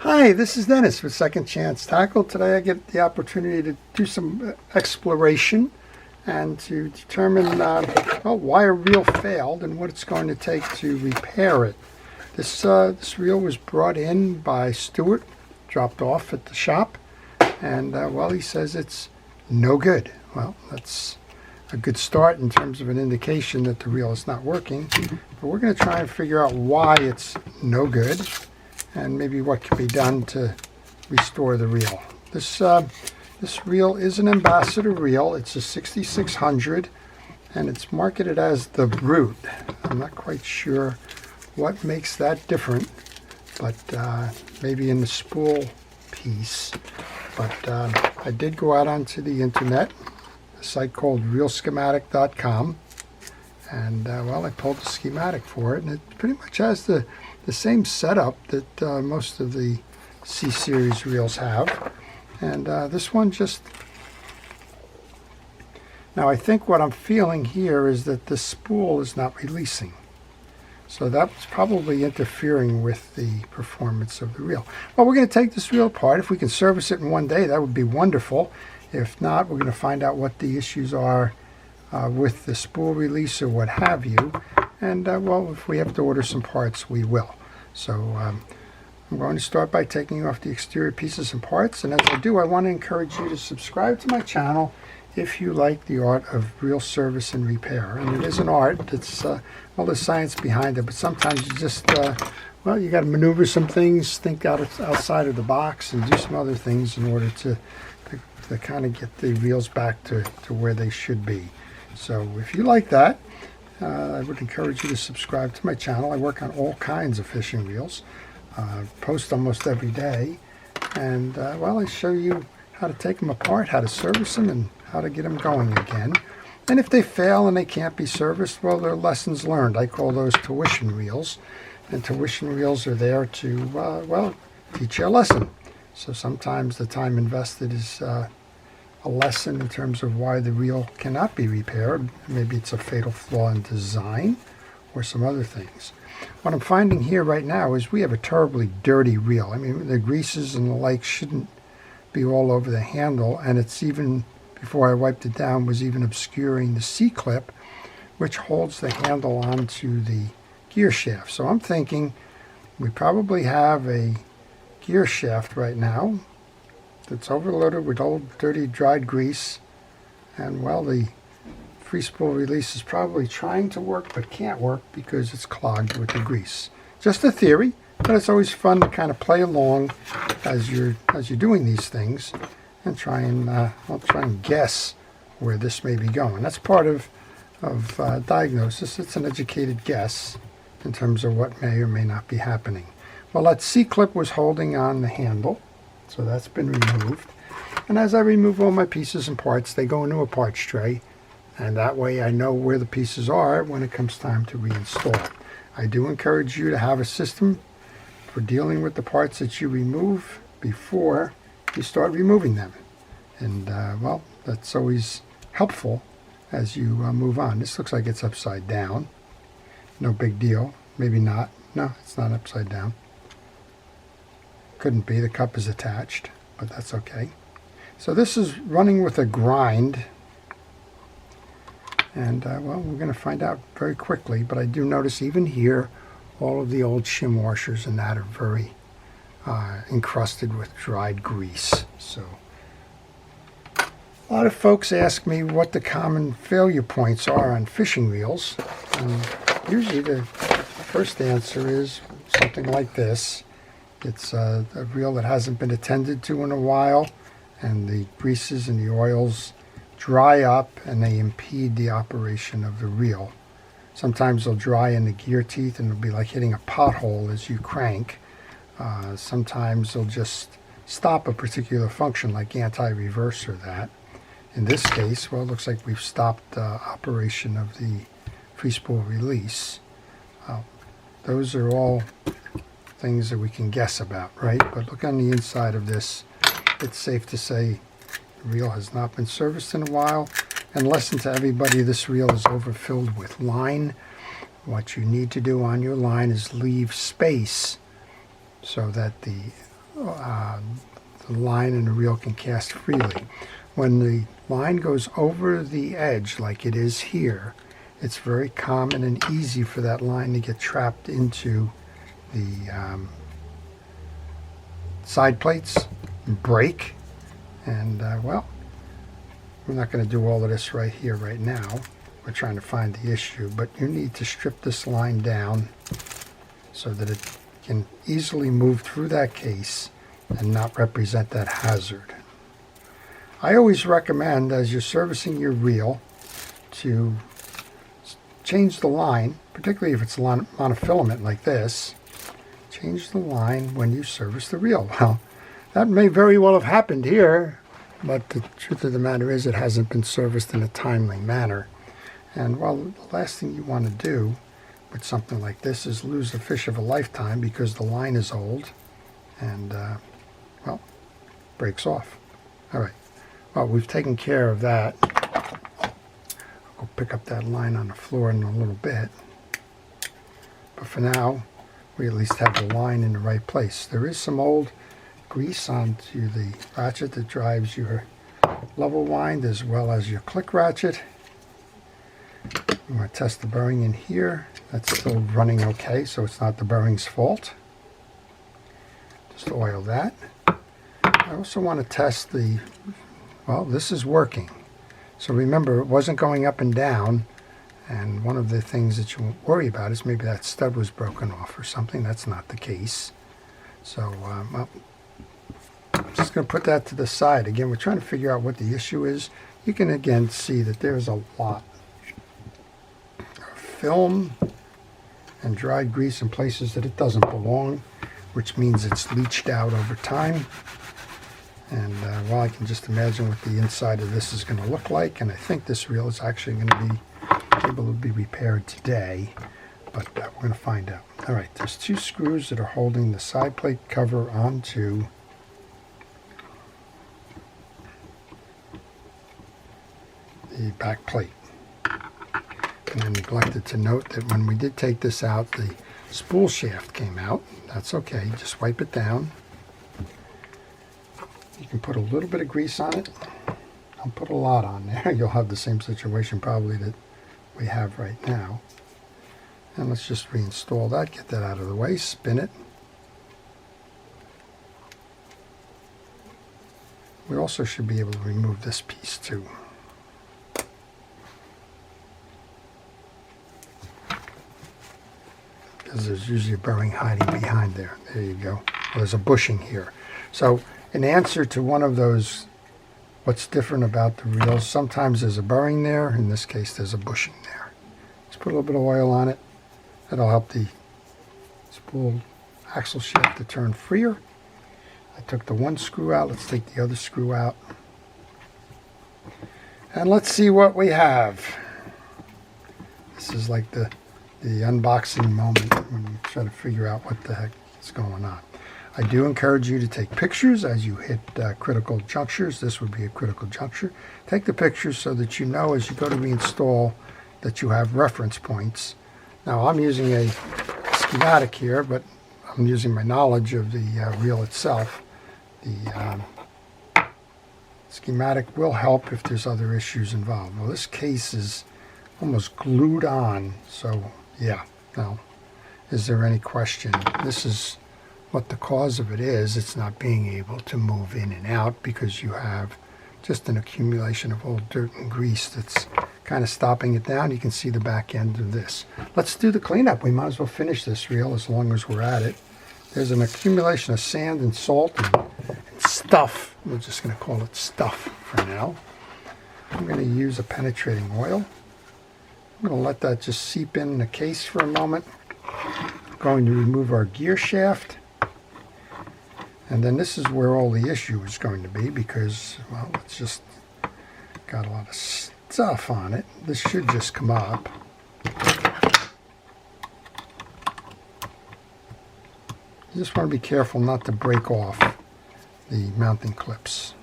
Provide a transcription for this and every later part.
Hi, this is Dennis with Second Chance Tackle. Today I get the opportunity to do some exploration and to determine why a reel failed and what it's going to take to repair it. This reel was brought in by Stuart, dropped off at the shop, and he says it's no good. Well, that's a good start in terms of an indication that the reel is not working, but we're going to try and figure out why it's no good and maybe what can be done to restore the reel. This reel is an Ambassador reel. It's a 6600 and it's marketed as the Brute. I'm not quite sure what makes that different, but maybe in the spool piece. But I did go out onto the internet, a site called realschematic.com, and I pulled the schematic for it, and it pretty much has the same setup that most of the C-Series reels have. And this one just... Now I think what I'm feeling here is that the spool is not releasing. So that's probably interfering with the performance of the reel. Well, we're going to take this reel apart. If we can service it in one day, that would be wonderful. If not, we're going to find out what the issues are with the spool release or what have you. And if we have to order some parts, we will. So I'm going to start by taking off the exterior pieces and parts. And as I do, I want to encourage you to subscribe to my channel if you like the art of reel service and repair. And it is an art. It's there's science behind it, but sometimes you just you got to maneuver some things, think outside of the box, and do some other things in order to kind of get the reels back to where they should be. So if you like that, I would encourage you to subscribe to my channel. I work on all kinds of fishing reels, post almost every day, and I show you how to take them apart, how to service them, and how to get them going again. And if they fail and they can't be serviced, well, they're lessons learned. I call those tuition reels, and tuition reels are there to teach you a lesson. So sometimes the time invested is a lesson in terms of why the reel cannot be repaired. Maybe it's a fatal flaw in design or some other things. What I'm finding here right now is we have a terribly dirty reel. I mean, the greases and the like shouldn't be all over the handle, and it's even, before I wiped it down, was even obscuring the C-clip, which holds the handle onto the gear shaft. So I'm thinking we probably have a gear shaft right now that's overloaded with old dirty dried grease, and the free spool release is probably trying to work but can't work because it's clogged with the grease. Just a theory, but it's always fun to kind of play along as you're doing these things and try and guess where this may be going. That's part of diagnosis. It's an educated guess in terms of what may or may not be happening. Well, that C-clip was holding on the handle, so that's been removed. And as I remove all my pieces and parts, they go into a parts tray, and that way I know where the pieces are when it comes time to reinstall. I do encourage you to have a system for dealing with the parts that you remove before you start removing them. And that's always helpful as you move on. This looks like it's upside down. No big deal. Maybe not. No, it's not upside down. Couldn't be. The cup is attached, but that's okay. So this is running with a grind, and we're going to find out very quickly. But I do notice even here, all of the old shim washers and that are very encrusted with dried grease. So a lot of folks ask me what the common failure points are on fishing reels, and usually the first answer is something like this. It's a reel that hasn't been attended to in a while, and the greases and the oils dry up and they impede the operation of the reel. Sometimes they'll dry in the gear teeth and it'll be like hitting a pothole as you crank. Sometimes they'll just stop a particular function like anti-reverse or that. In this case, it looks like we've stopped operation of the free spool release. Those are all things that we can guess about, right? But look on the inside of this. It's safe to say the reel has not been serviced in a while. And lesson to everybody, this reel is overfilled with line. What you need to do on your line is leave space so that the the line and the reel can cast freely. When the line goes over the edge like it is here, it's very common and easy for that line to get trapped into the side plates and break. And well, we're not going to do all of this right here right now. We're trying to find the issue, but you need to strip this line down so that it can easily move through that case and not represent that hazard. I always recommend, as you're servicing your reel, to change the line, particularly if it's monofilament like this. Change the line when you service the reel. Well, that may very well have happened here, but the truth of the matter is it hasn't been serviced in a timely manner. And well, the last thing you want to do with something like this is lose the fish of a lifetime because the line is old and, well, breaks off. All right. Well, we've taken care of that. I'll pick up that line on the floor in a little bit. But for now, we at least have the line in the right place. There is some old grease onto the ratchet that drives your level wind as well as your click ratchet. I'm going to test the bearing in here. That's still running okay, so it's not the bearing's fault. Just oil that. I also want to test the, well, this is working. So remember, it wasn't going up and down, and one of the things that you won't worry about is maybe that stud was broken off or something. That's not the case. So well, I'm just going to put that to the side. Again, we're trying to figure out what the issue is. You can again see that there's a lot of film and dried grease in places that it doesn't belong, which means it's leached out over time. And well, I can just imagine what the inside of this is going to look like, and I think this reel is actually going to be able to be repaired today, but we're going to find out. All right, there's two screws that are holding the side plate cover onto the back plate. And I neglected to note that when we did take this out, the spool shaft came out. That's okay, just wipe it down. You can put a little bit of grease on it. Don't put a lot on there. You'll have the same situation probably that we have right now. And let's just reinstall that, get that out of the way, spin it. We also should be able to remove this piece too. Because there's usually a bearing hiding behind there. There you go. Well, there's a bushing here. So in answer to one of those, what's different about the reels, sometimes there's a bearing there. In this case, there's a bushing there. Let's put a little bit of oil on it. That'll help the spool axle shaft to turn freer. I took the one screw out. Let's take the other screw out. And let's see what we have. This is like the unboxing moment when you try to figure out what the heck is going on. I do encourage you to take pictures as you hit critical junctures. This would be a critical juncture. Take the pictures so that you know as you go to reinstall that you have reference points. Now I'm using a schematic here, but I'm using my knowledge of the reel itself. The schematic will help if there's other issues involved. Well, this case is almost glued on, so yeah. Now, is there any question? This is what the cause of it is. It's not being able to move in and out because you have just an accumulation of old dirt and grease that's kind of stopping it down. You can see the back end of this. Let's do the cleanup. We might as well finish this reel as long as we're at it. There's an accumulation of sand and salt and stuff. We're just going to call it stuff for now. I'm going to use a penetrating oil. I'm going to let that just seep in the case for a moment. I'm going to remove our gear shaft. And then this is where all the issue is going to be because, well, it's just got a lot of stuff on it. This should just come up. You just want to be careful not to break off the mounting clips.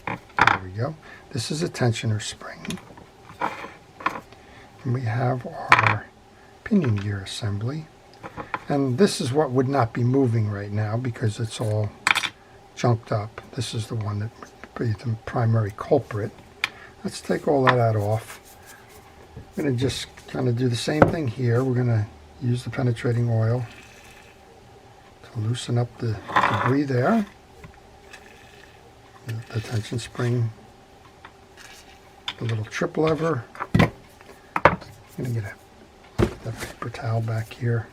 There we go. This is a tensioner spring. And we have our pinion gear assembly. And this is what would not be moving right now because it's all junked up. This is the one that would be the primary culprit. Let's take all that out off. I'm going to just kind of do the same thing here. We're going to use the penetrating oil to loosen up the debris there. The tension spring, the little trip lever. I'm going to get that paper towel back here.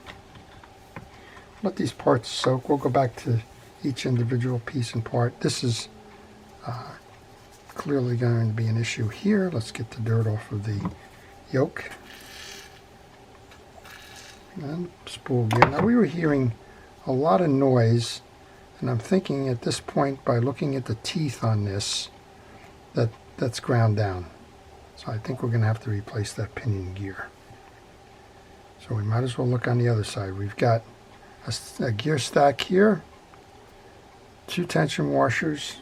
Let these parts soak. We'll go back to each individual piece and part. This is clearly going to be an issue here. Let's get the dirt off of the yoke. And spool gear. Now we were hearing a lot of noise, and I'm thinking at this point, by looking at the teeth on this, that's ground down. So I think we're going to have to replace that pinion gear. So we might as well look on the other side. We've got a gear stack here, 2 tension washers,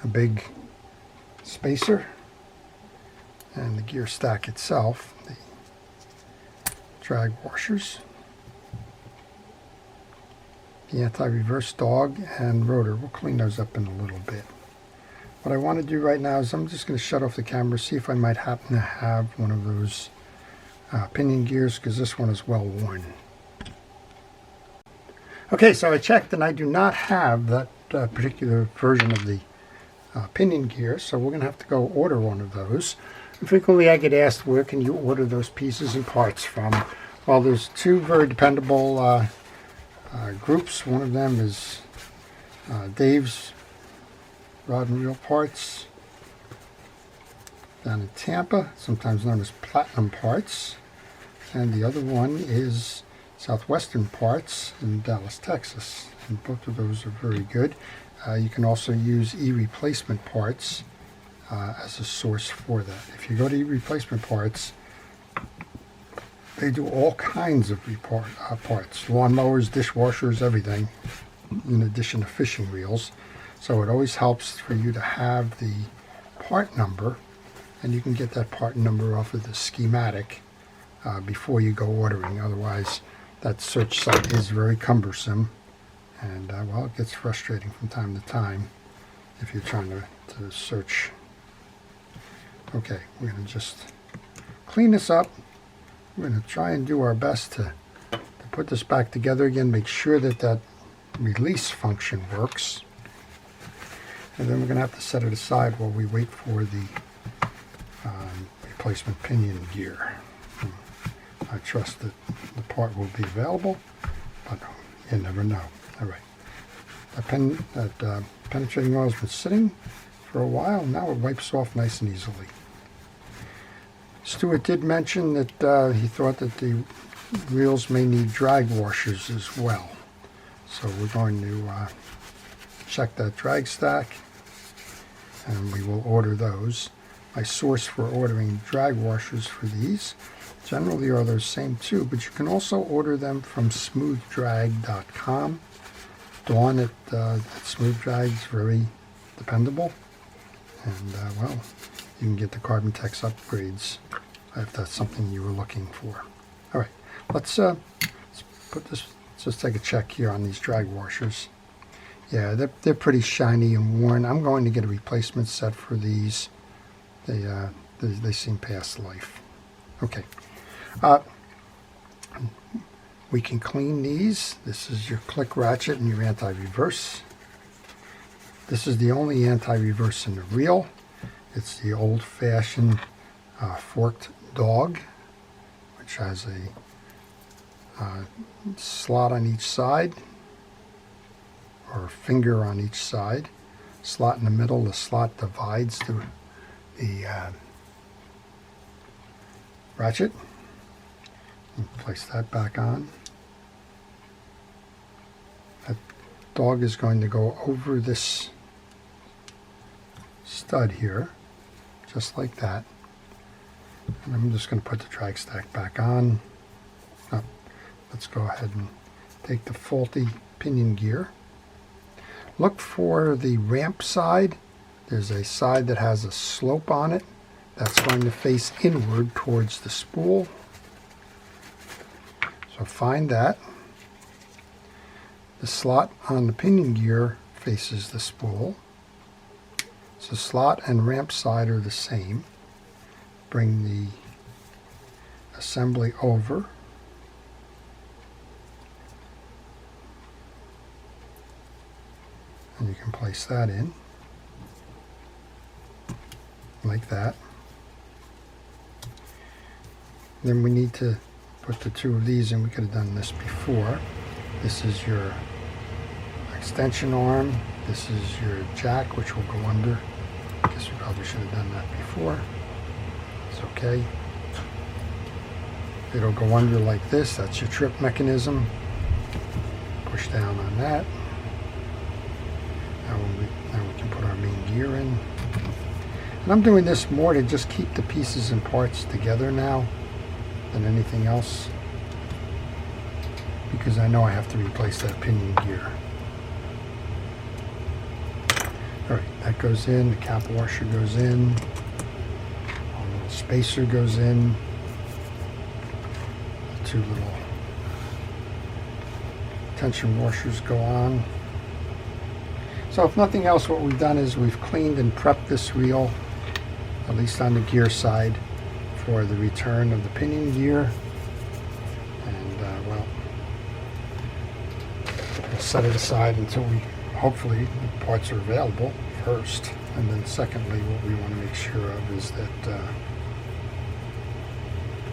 a big spacer, and the gear stack itself, the drag washers, the anti-reverse dog and rotor. We'll clean those up in a little bit. What I want to do right now is I'm just going to shut off the camera, see if I might happen to have one of those pinion gears, because this one is well worn. Okay, so I checked and I do not have that particular version of the pinion gear, so we're going to have to go order one of those. And frequently I get asked, where can you order those pieces and parts from? Well, there's 2 very dependable groups. One of them is Dave's Rod and Reel Parts down in Tampa, sometimes known as Platinum Parts. And the other one is Southwestern Parts in Dallas, Texas. And both of those are very good. You can also use e-replacement parts as a source for that. If you go to e-replacement parts, they do all kinds of parts. Lawnmowers, dishwashers, everything, in addition to fishing reels. So it always helps for you to have the part number, and you can get that part number off of the schematic before you go ordering. Otherwise, that search site is very cumbersome, and well, it gets frustrating from time to time if you're trying to search. Okay, we're going to just clean this up. We're going to try and do our best to put this back together again, make sure that that release function works. And then we're going to have to set it aside while we wait for the replacement pinion gear. I trust that the part will be available, but you never know. All right. That penetrating oil has been sitting for a while. Now it wipes off nice and easily. Stuart did mention that he thought that the reels may need drag washers as well. So we're going to check that drag stack, and we will order those. My source for ordering drag washers for these generally are those same 2, but you can also order them from smoothdrag.com. Dawn at Smooth Drag is very dependable, and well, you can get the Carbon Tex upgrades if that's something you were looking for. All right, let's put this. Let's just take a check here on these drag washers. Yeah, they're pretty shiny and worn. I'm going to get a replacement set for these. They seem past life. Okay. We can clean these. This is your click ratchet and your anti-reverse. This is the only anti-reverse in the reel. It's the old-fashioned forked dog, which has a slot on each side, or finger on each side. Slot in the middle. The slot divides the ratchet. Place that back on. That dog is going to go over this stud here, just like that. And I'm just going to put the drag stack back on. Oh, let's go ahead and take the faulty pinion gear. Look for the ramp side. There's a side that has a slope on it. That's going to face inward towards the spool. find that. The slot on the pinion gear faces the spool. So slot and ramp side are the same. Bring the assembly over. And you can place that in like that. Then we need to put the two of these in. We could have done this before. This is your extension arm. This is your jack, which will go under. I guess we probably should have done that before. It's okay. It'll go under like this. That's your trip mechanism. Push down on that. Now we can put our main gear in. And I'm doing this more to just keep the pieces and parts together now than anything else, because I know I have to replace that pinion gear. Alright, that goes in, the cap washer goes in, a little spacer goes in, the two little tension washers go on. So if nothing else, what we've done is we've cleaned and prepped this reel, at least on the gear side, for the return of the pinion gear. And well, we'll set it aside until hopefully the parts are available first. And then secondly, what we want to make sure of is that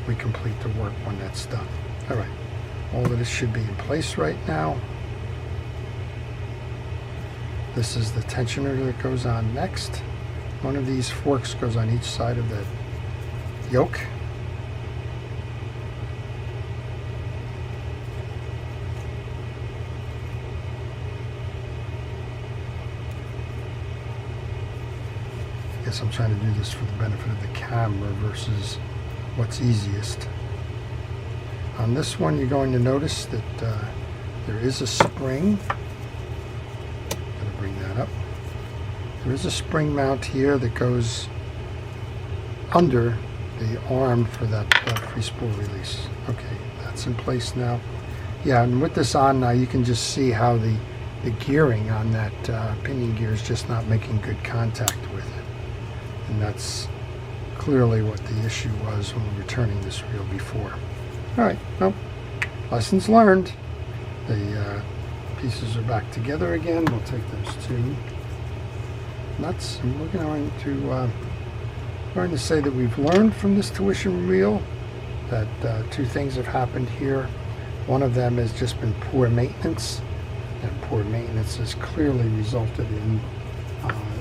we complete the work when that's done. All right, all of this should be in place right now. This is the tensioner that goes on next. One of these forks goes on each side of the yoke. I guess I'm trying to do this for the benefit of the camera versus what's easiest. On this one, you're going to notice that there is a spring. I'm going to bring that up. There is a spring mount here that goes under the arm for that free spool release. Okay, that's in place now. Yeah, and with this on now, you can just see how the gearing on that pinion gear is just not making good contact with it. And that's clearly what the issue was when we were turning this reel before. All right, well, lessons learned. The pieces are back together again. We'll take those two nuts, and we're going to say that we've learned from this tuition reel that two things have happened here. One of them has just been poor maintenance, and poor maintenance has clearly resulted in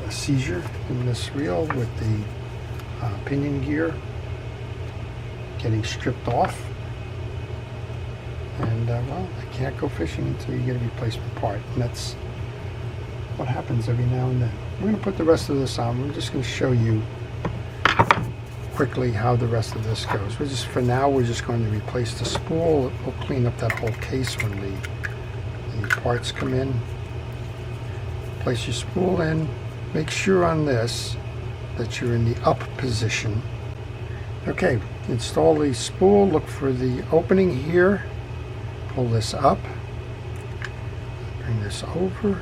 a seizure in this reel with the pinion gear getting stripped off. And well, I can't go fishing until you get a replacement part, and that's what happens every now and then. We're going to put the rest of this on. We're just going to show you quickly how the rest of this goes. For now, we're just going to replace the spool. We'll clean up that whole case when the parts come in. Place your spool in. Make sure on this that you're in the up position. Okay, install the spool. Look for the opening here. Pull this up. Bring this over.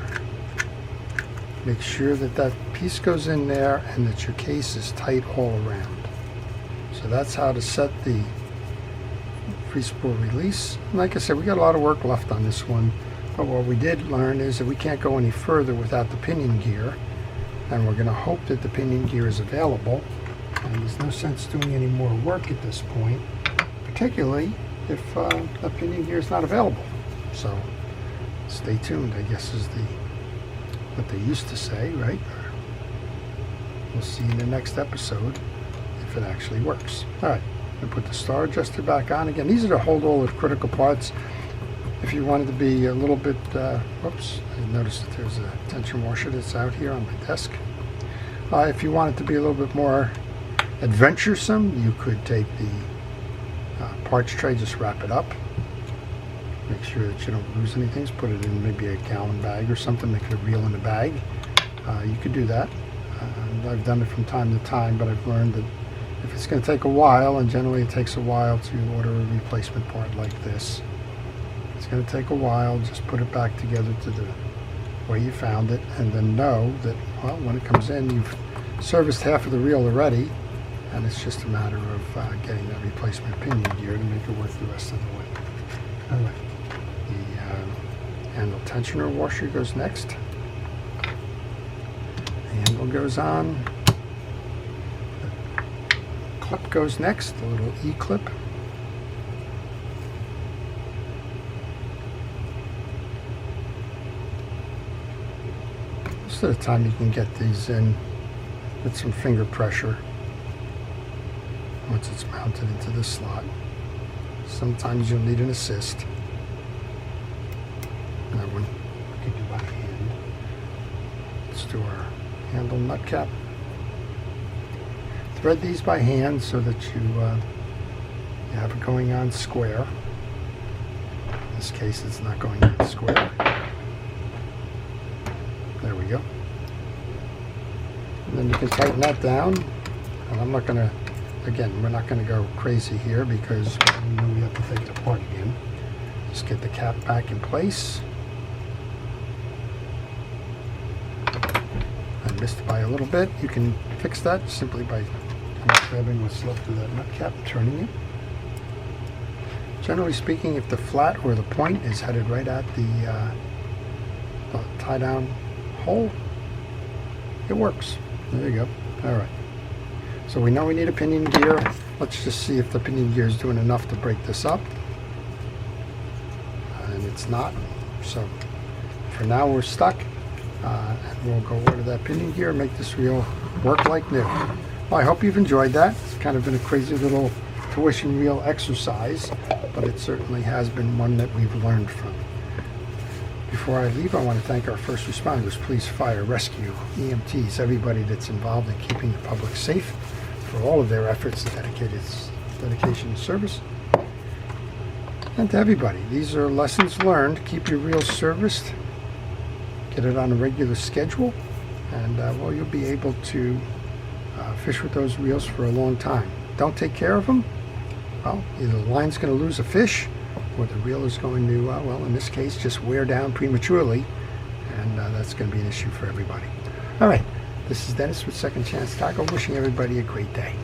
Make sure that that piece goes in there and that your case is tight all around. So that's how to set the free spool release. Like I said, we got a lot of work left on this one, but what we did learn is that we can't go any further without the pinion gear, and we're going to hope that the pinion gear is available. And there's no sense doing any more work at this point, particularly if the pinion gear is not available. So stay tuned, I guess, is what they used to say, right? We'll see in the next episode if it actually works. All right, I'm going to put the star adjuster back on again. These are to hold all the critical parts. If you wanted to be a little bit, whoops, I noticed that there's a tension washer that's out here on my desk. If you wanted to be a little bit more adventuresome, you could take the parts tray, just wrap it up. Make sure that you don't lose anything. Just put it in maybe a gallon bag or something, make it a reel in a bag. You could do that. I've done it from time to time, but I've learned that if it's going to take a while, and generally it takes a while to order a replacement part like this, going to take a while. Just put it back together to the way you found it, and then know that, well, when it comes in, you've serviced half of the reel already, and it's just a matter of getting that replacement pinion gear to make it work the rest of the way. All right. The handle tensioner washer goes next. The handle goes on. The clip goes next, the little E-clip. Most of the time you can get these in with some finger pressure once it's mounted into the slot. Sometimes you'll need an assist. That one we can do by hand. Let's do our handle nut cap. Thread these by hand so that you have it going on square. In this case, it's not going on square. There we go. And then you can tighten that down. And I'm not going to, again, we're not going to go crazy here because we know we have to take it apart again. Just get the cap back in place. I missed by a little bit. You can fix that simply by grabbing what's left of that nut cap and turning it. Generally speaking, if the flat or the point is headed right at the tie-down hole, it works. There you go. All right. So we know we need a pinion gear. Let's just see if the pinion gear is doing enough to break this up. And it's not. So for now we're stuck. And we'll go order that pinion gear and make this reel work like new. Well, I hope you've enjoyed that. It's kind of been a crazy little tuition reel exercise, but it certainly has been one that we've learned from. Before I leave, I want to thank our first responders, police, fire, rescue, EMTs, everybody that's involved in keeping the public safe for all of their efforts and dedication and service. And to everybody, these are lessons learned. Keep your reels serviced. Get it on a regular schedule, and well, you'll be able to fish with those reels for a long time. Don't take care of them, well, either the line's going to lose a fish, or the reel is going to, well, in this case, just wear down prematurely, and that's going to be an issue for everybody. All right, this is Dennis with Second Chance Tackle, wishing everybody a great day.